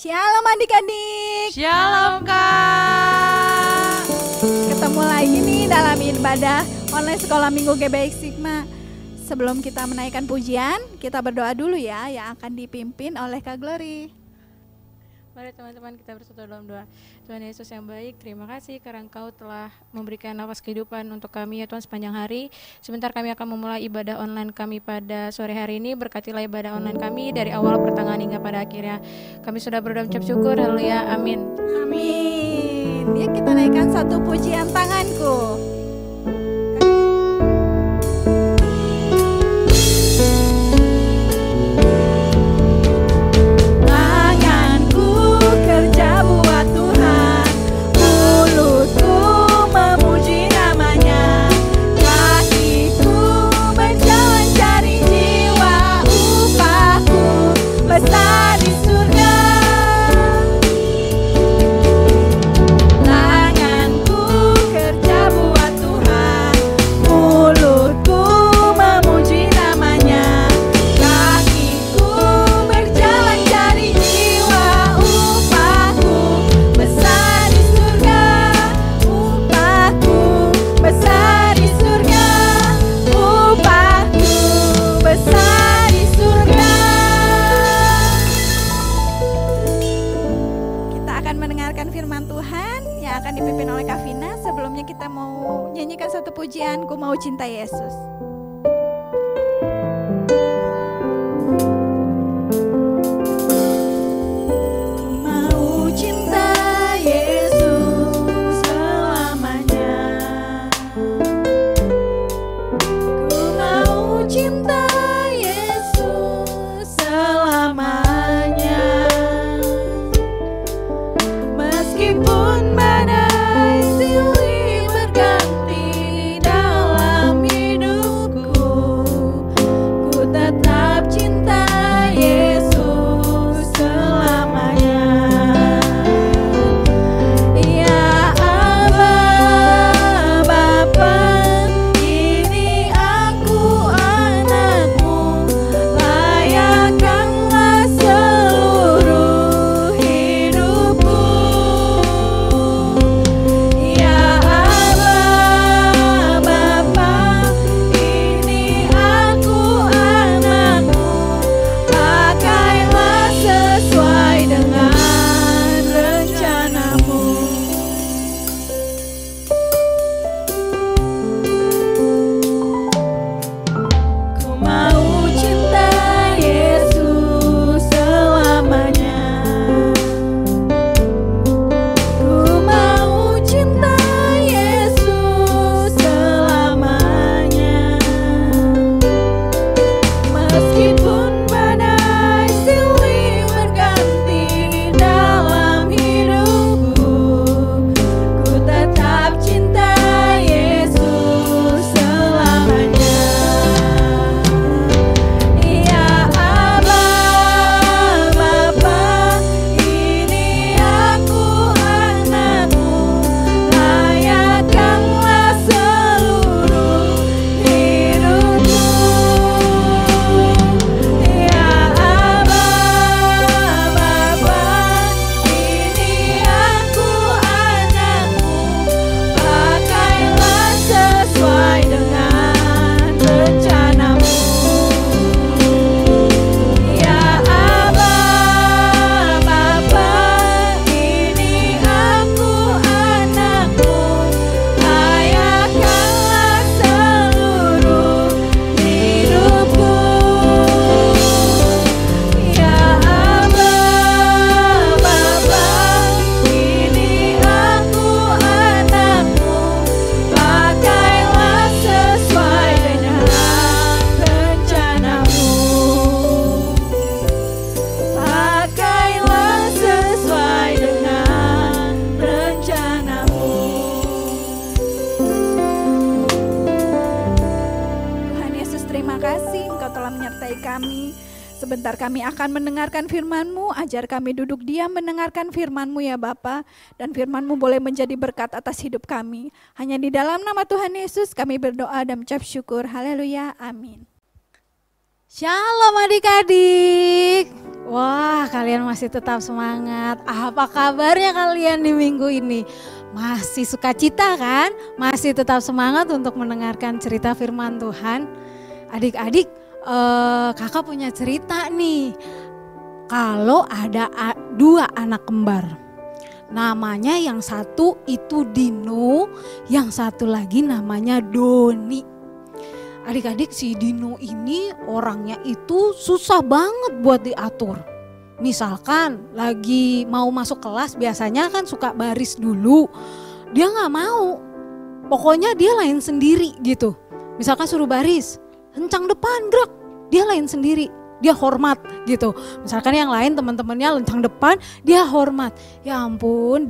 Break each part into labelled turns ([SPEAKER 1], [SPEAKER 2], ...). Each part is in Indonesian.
[SPEAKER 1] Shalom adik-adik.
[SPEAKER 2] Shalom Kak.
[SPEAKER 1] Ketemu lagi nih dalam ibadah online sekolah minggu GBX Sigma. Sebelum kita menaikkan pujian, kita berdoa dulu ya yang akan dipimpin oleh Kak Glory.
[SPEAKER 2] Mari teman-teman kita bersatu dalam doa. Tuhan Yesus yang baik, terima kasih karena Engkau telah memberikan nafas kehidupan untuk kami ya Tuhan sepanjang hari. Sebentar kami akan memulai ibadah online kami pada sore hari ini. Berkatilah ibadah online kami dari awal pertengahan hingga pada akhirnya. Kami sudah berdoa mengucap syukur, haleluya, amin.
[SPEAKER 1] Amin. Ya, kita naikkan satu pujian tanganku. Pujianku mau cinta Yesus. Mau cinta Yesus selamanya. Ku mau cinta Yesus selamanya. Meskipun badai silih berganti dalam hidupku, ku tetap cinta Yesus selamanya. Ya Aba, Bapa, ini aku anakmu, layakkanlah seluruh hidupku. Ya Aba, Bapa, ini aku anakmu, pakailah sesuai dengan rencanamu. Ku mau cinta Yesus selamanya. Ku mau cinta Yesus selamanya. Meskipun badai silih berganti dalam hidupku, ku tetap cinta Yesus selamanya. Ya Aba, Bapa, ini aku anakmu, layakkanlah seluruh hidupku. Ya Aba, Bapa, ini aku anakmu, pakailah sesuai dengan rencanamu. Ya Aba, Bapa, ini aku anakmu, layakkanlah seluruh hidupku. Ya Aba, Bapa, ini aku anakmu, pakailah sesuai dengan rencanamu. Pakailah sesuai dengan rencanamu. Tuhan Yesus, terima kasih Engkau telah menyertai kami. Sebentar kami akan mendengarkan firman-Mu, ajar kami duduk diam mendengarkan firman-Mu ya Bapa. Dan firman-Mu boleh menjadi berkat atas hidup kami. Hanya di dalam nama Tuhan Yesus kami berdoa dan mengucap syukur. Haleluya, amin.
[SPEAKER 3] Shalom adik-adik. Wah, kalian masih tetap semangat. Apa kabarnya kalian di minggu ini? Masih sukacita kan? Masih tetap semangat untuk mendengarkan cerita firman Tuhan? Adik-adik, kakak punya cerita nih. Kalau ada dua anak kembar. Namanya yang satu itu Dino, yang satu lagi namanya Doni. Adik-adik, si Dino ini orangnya itu susah banget buat diatur. Misalkan lagi mau masuk kelas biasanya kan suka baris dulu. Dia gak mau, pokoknya dia lain sendiri gitu. Misalkan suruh baris, lencang depan gerak, dia lain sendiri. Dia hormat gitu. Misalkan yang lain teman-temannya lencang depan, dia hormat. Ya ampun,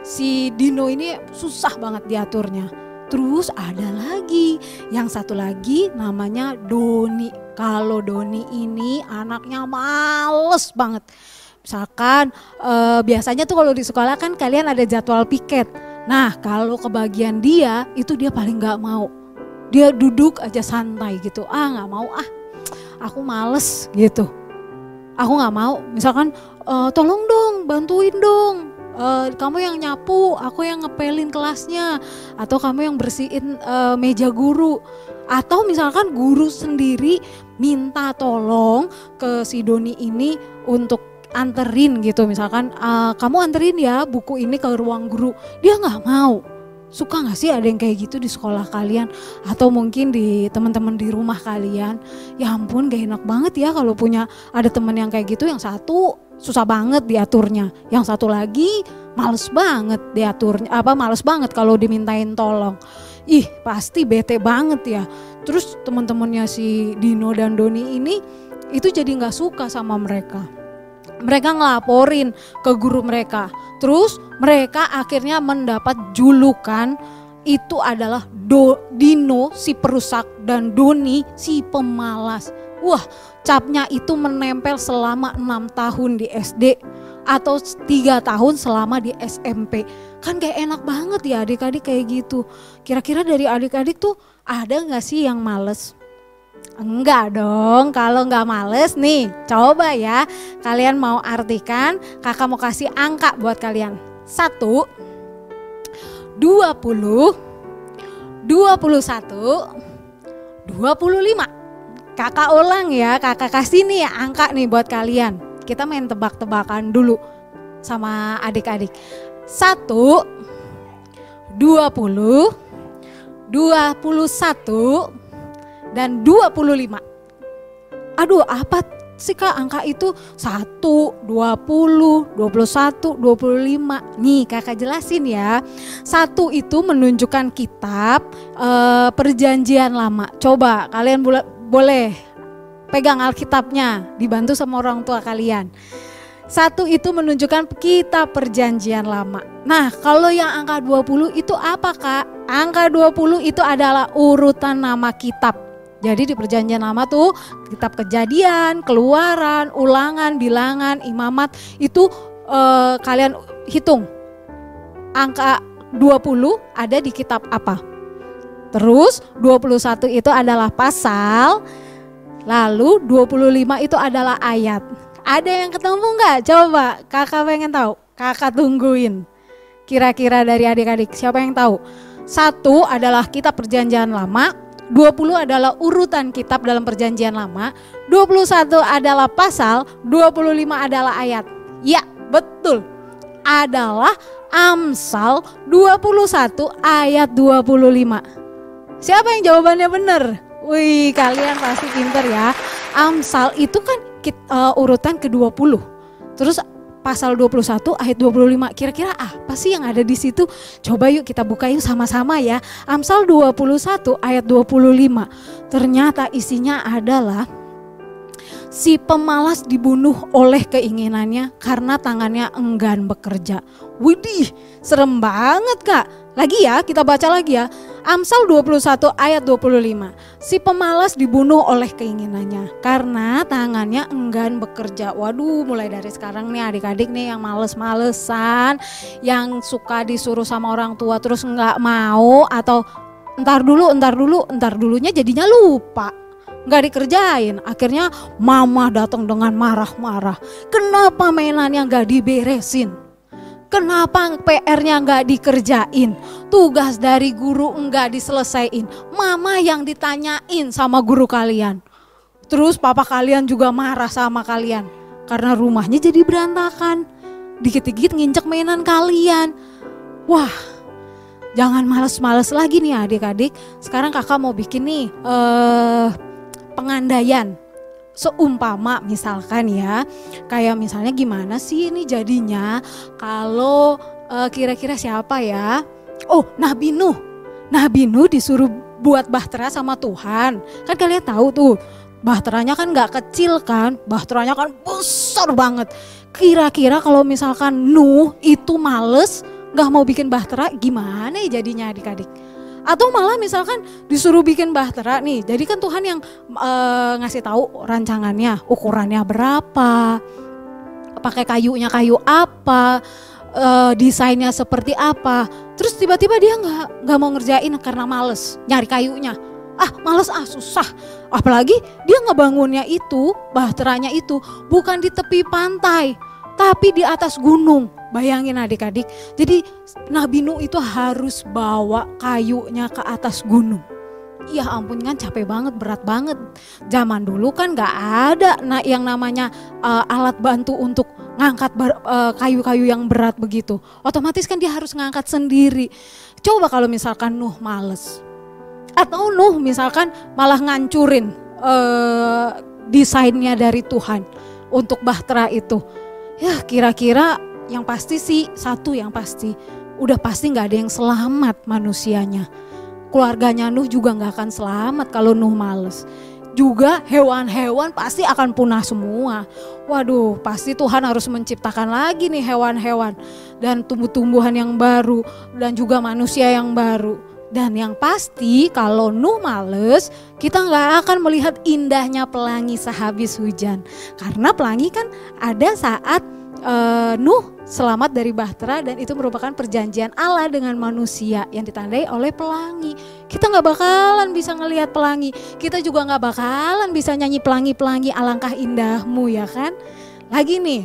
[SPEAKER 3] si Dino ini susah banget diaturnya. Terus ada lagi, yang satu lagi namanya Doni. Kalau Doni ini anaknya males banget. Misalkan biasanya tuh kalau di sekolah kan kalian ada jadwal piket. Nah kalau kebagian dia itu dia paling gak mau. Dia duduk aja santai gitu, gak mau aku males gitu. Aku gak mau, misalkan tolong dong, bantuin dong. Kamu yang nyapu, aku yang ngepelin kelasnya, atau kamu yang bersihin meja guru, atau misalkan guru sendiri minta tolong ke si Doni ini untuk anterin gitu, misalkan kamu anterin ya buku ini ke ruang guru, dia nggak mau. Suka nggak sih ada yang kayak gitu di sekolah kalian, atau mungkin di teman-teman di rumah kalian? Ya ampun, gak enak banget ya kalau punya ada teman yang kayak gitu, yang satu susah banget diaturnya, yang satu lagi males banget diaturnya, males banget kalau dimintain tolong. Ih, pasti bete banget ya. Terus teman-temannya si Dino dan Doni ini itu jadi nggak suka sama mereka. Mereka ngelaporin ke guru mereka. Terus mereka akhirnya mendapat julukan itu adalah Dino si perusak dan Doni si pemalas. Wah, capnya itu menempel selama 6 tahun di SD atau 3 tahun selama di SMP. Kan kayak enak banget ya adik-adik kayak gitu. Kira-kira dari adik-adik tuh ada gak sih yang males? Enggak dong, kalau nggak males nih, coba ya kalian mau artikan, kakak mau kasih angka buat kalian. 1, 20, 21, 25. Kakak ulang ya, kakak kasih nih ya angka nih buat kalian. Kita main tebak-tebakan dulu sama adik-adik. 1, 20, 21, dan 25. Aduh, apa sih Kak angka itu? 1, 20, 21, 25. Nih kakak jelasin ya. 1 itu menunjukkan kitab perjanjian lama. Coba kalian boleh pegang Alkitabnya, dibantu sama orang tua kalian. 1 itu menunjukkan kitab perjanjian lama. Nah kalau yang angka 20 itu apa Kak? Angka 20 itu adalah urutan nama kitab. Jadi di perjanjian lama tuh kitab Kejadian, Keluaran, Ulangan, Bilangan, Imamat itu kalian hitung. Angka 20 ada di kitab apa? Terus 21 itu adalah pasal, lalu 25 itu adalah ayat. Ada yang ketemu nggak? Coba kakak pengen tahu, kakak tungguin. Kira-kira dari adik-adik siapa yang tahu? 1 adalah kitab perjanjian lama, 20 adalah urutan kitab dalam perjanjian lama, 21 adalah pasal, 25 adalah ayat. Ya betul, adalah Amsal 21 ayat 25. Siapa yang jawabannya benar? Wih, kalian pasti pinter ya. Amsal itu kan urutan ke-20. Terus pasal 21 ayat 25. Kira-kira apa sih yang ada di situ? Coba yuk kita buka yuk sama-sama ya. Amsal 21 ayat 25. Ternyata isinya adalah si pemalas dibunuh oleh keinginannya karena tangannya enggan bekerja. Widih, serem banget Kak. Lagi ya, kita baca lagi ya. Amsal 21 ayat 25. Si pemalas dibunuh oleh keinginannya karena tangannya enggan bekerja. Waduh, mulai dari sekarang nih adik-adik nih yang males-malesan, yang suka disuruh sama orang tua terus nggak mau, atau entar dulunya jadinya lupa. nggak dikerjain. Akhirnya mama datang dengan marah-marah. Kenapa mainannya nggak diberesin? Kenapa PR-nya nggak dikerjain? Tugas dari guru nggak diselesaiin. Mama yang ditanyain sama guru kalian. Terus papa kalian juga marah sama kalian. Karena rumahnya jadi berantakan. Dikit-dikit nginjek mainan kalian. Wah, jangan males-males lagi nih adik-adik. Sekarang kakak mau bikin nih pengandaian. Seumpama misalkan ya, kayak misalnya gimana sih ini jadinya kalau kira-kira siapa ya? Oh, Nabi Nuh. Nabi Nuh disuruh buat bahtera sama Tuhan. Kan kalian tahu tuh, bahteranya kan gak kecil kan, bahteranya kan besar banget. Kira-kira kalau misalkan Nuh itu males gak mau bikin bahtera, gimana ya jadinya adik-adik? Atau malah misalkan disuruh bikin bahtera nih, jadi kan Tuhan yang ngasih tahu rancangannya, ukurannya berapa, pakai kayunya kayu apa, desainnya seperti apa. Terus tiba-tiba dia nggak mau ngerjain karena males nyari kayunya. Males susah. Apalagi dia ngebangunnya itu, bahteranya itu bukan di tepi pantai, tapi di atas gunung. Bayangin adik-adik, jadi Nabi Nuh itu harus bawa kayunya ke atas gunung. Ya ampun kan capek banget, berat banget. Zaman dulu kan gak ada yang namanya alat bantu untuk ngangkat kayu-kayu yang berat begitu. Otomatis kan dia harus ngangkat sendiri. Coba kalau misalkan Nuh males. Atau Nuh misalkan malah ngancurin desainnya dari Tuhan untuk bahtera itu. Ya kira-kira yang pasti sih, satu yang pasti, udah pasti gak ada yang selamat manusianya. Keluarganya Nuh juga gak akan selamat kalau Nuh males. Juga hewan-hewan pasti akan punah semua. Waduh, pasti Tuhan harus menciptakan lagi nih hewan-hewan. Dan tumbuh-tumbuhan yang baru, dan juga manusia yang baru. Dan yang pasti kalau Nuh males, kita gak akan melihat indahnya pelangi sehabis hujan. Karena pelangi kan ada saat Nuh selamat dari bahtera, dan itu merupakan perjanjian Allah dengan manusia yang ditandai oleh pelangi. Kita gak bakalan bisa ngelihat pelangi, kita juga gak bakalan bisa nyanyi pelangi-pelangi alangkah indahmu, ya kan? Lagi nih,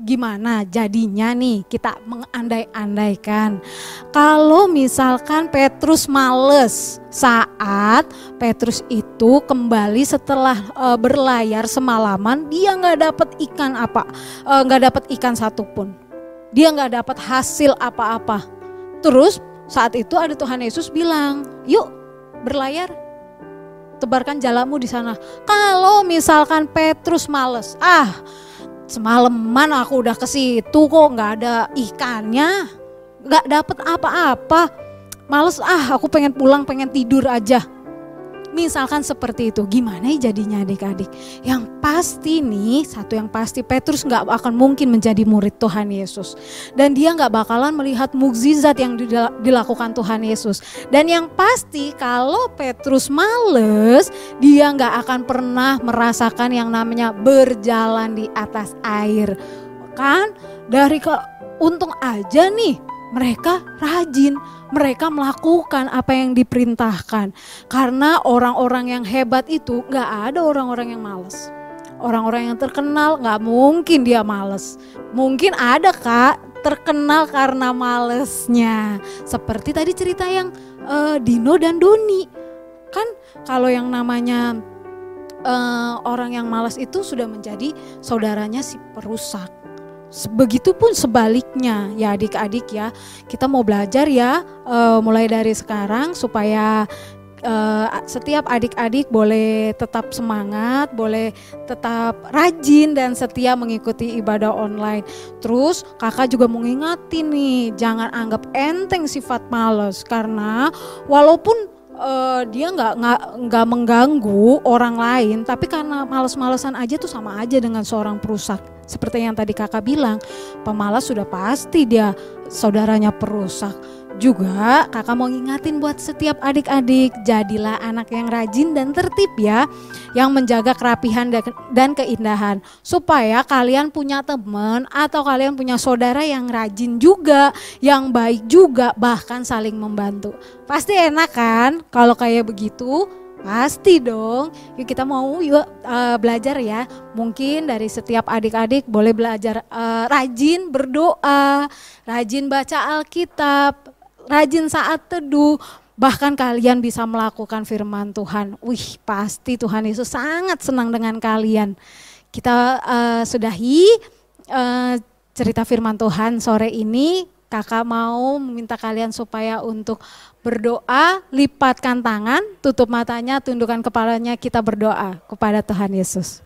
[SPEAKER 3] gimana jadinya nih kita mengandai-andaikan kalau misalkan Petrus males saat Petrus itu kembali setelah berlayar semalaman, dia nggak dapat ikan nggak dapat ikan satupun, dia nggak dapat hasil apa-apa. Terus saat itu ada Tuhan Yesus bilang, yuk berlayar, tebarkan jalamu di sana. Kalau misalkan Petrus males, semalaman aku udah ke situ kok nggak ada ikannya, nggak dapet apa-apa, males aku pengen pulang, pengen tidur aja. Misalkan seperti itu, gimana ya jadinya adik-adik? Yang pasti nih, satu yang pasti, Petrus gak akan mungkin menjadi murid Tuhan Yesus. Dan dia gak bakalan melihat mukjizat yang dilakukan Tuhan Yesus. Dan yang pasti kalau Petrus males, dia gak akan pernah merasakan yang namanya berjalan di atas air. Kan untung aja nih mereka rajin. Mereka melakukan apa yang diperintahkan. Karena orang-orang yang hebat itu gak ada orang-orang yang malas. Orang-orang yang terkenal gak mungkin dia malas. Mungkin ada Kak terkenal karena malesnya. Seperti tadi cerita yang Dino dan Doni. Kan kalau yang namanya orang yang malas itu sudah menjadi saudaranya si perusak. Begitupun sebaliknya ya adik-adik ya, kita mau belajar ya mulai dari sekarang supaya setiap adik-adik boleh tetap semangat, boleh tetap rajin dan setia mengikuti ibadah online. Terus kakak juga mau ngingetin nih, jangan anggap enteng sifat malas, karena walaupun dia nggak mengganggu orang lain, tapi karena malas-malasan aja tuh sama aja dengan seorang perusak. Seperti yang tadi kakak bilang, pemalas sudah pasti dia saudaranya perusak. Juga kakak mau ngingatin buat setiap adik-adik, jadilah anak yang rajin dan tertib ya, yang menjaga kerapihan dan keindahan, supaya kalian punya teman atau kalian punya saudara yang rajin juga, yang baik juga, bahkan saling membantu. Pasti enak kan kalau kayak begitu? Pasti dong. Yuk kita mau belajar ya. Mungkin dari setiap adik-adik boleh belajar rajin berdoa, rajin baca Alkitab, rajin saat teduh. Bahkan kalian bisa melakukan firman Tuhan. Wih, pasti Tuhan Yesus sangat senang dengan kalian. Kita sudahi cerita firman Tuhan sore ini. Kakak mau meminta kalian supaya untuk berdoa, lipatkan tangan, tutup matanya, tundukkan kepalanya, kita berdoa kepada Tuhan Yesus.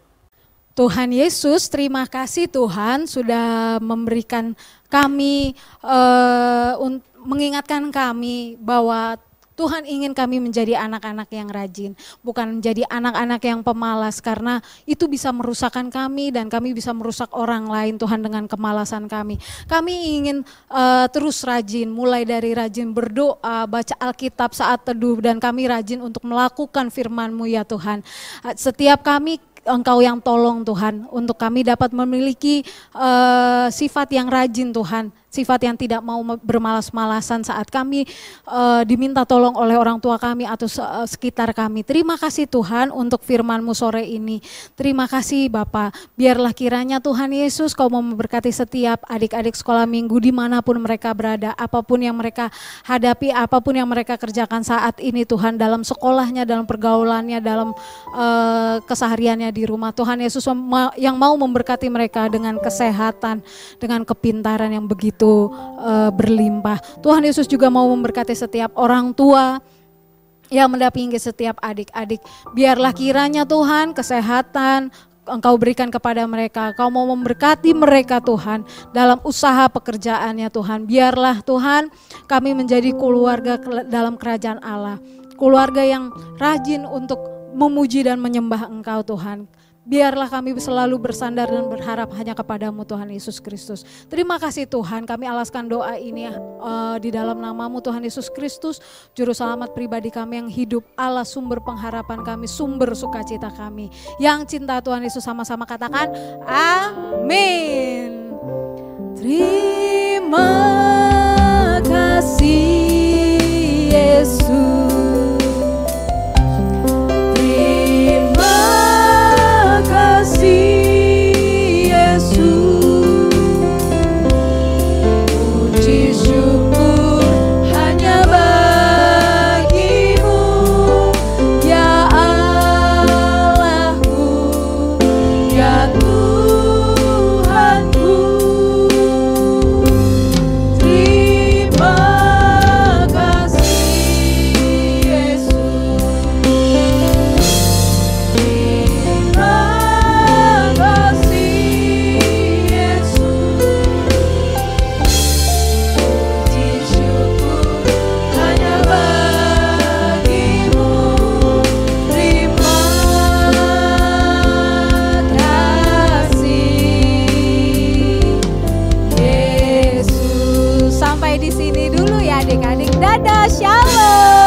[SPEAKER 3] Tuhan Yesus, terima kasih Tuhan sudah memberikan kami, mengingatkan kami bahwa Tuhan ingin kami menjadi anak-anak yang rajin, bukan menjadi anak-anak yang pemalas, karena itu bisa merusakkan kami dan kami bisa merusak orang lain Tuhan dengan kemalasan kami. Kami ingin terus rajin, mulai dari rajin berdoa, baca Alkitab saat teduh, dan kami rajin untuk melakukan firman-Mu ya Tuhan. Setiap kami Engkau yang tolong Tuhan, untuk kami dapat memiliki sifat yang rajin Tuhan, sifat yang tidak mau bermalas-malasan saat kami diminta tolong oleh orang tua kami atau sekitar kami. Terima kasih Tuhan untuk firman-Mu sore ini. Terima kasih Bapa, biarlah kiranya Tuhan Yesus Kau mau memberkati setiap adik-adik sekolah minggu dimanapun mereka berada, apapun yang mereka hadapi, apapun yang mereka kerjakan saat ini Tuhan, dalam sekolahnya, dalam pergaulannya, dalam kesehariannya di rumah. Tuhan Yesus yang mau memberkati mereka dengan kesehatan, dengan kepintaran yang begitu berlimpah. Tuhan Yesus juga mau memberkati setiap orang tua yang mendampingi setiap adik-adik. Biarlah kiranya Tuhan kesehatan Engkau berikan kepada mereka. Kau mau memberkati mereka Tuhan dalam usaha pekerjaannya Tuhan. Biarlah Tuhan kami menjadi keluarga dalam kerajaan Allah. Keluarga yang rajin untuk memuji dan menyembah Engkau Tuhan. Biarlah kami selalu bersandar dan berharap hanya kepadamu Tuhan Yesus Kristus. Terima kasih Tuhan, kami alaskan doa ini di dalam namamu Tuhan Yesus Kristus, Juru Selamat pribadi kami yang hidup, Allah sumber pengharapan kami, sumber sukacita kami. Yang cinta Tuhan Yesus sama-sama katakan amin. Terima kasih Yesus. Di sini dulu ya adik-adik. Dadah, shalom.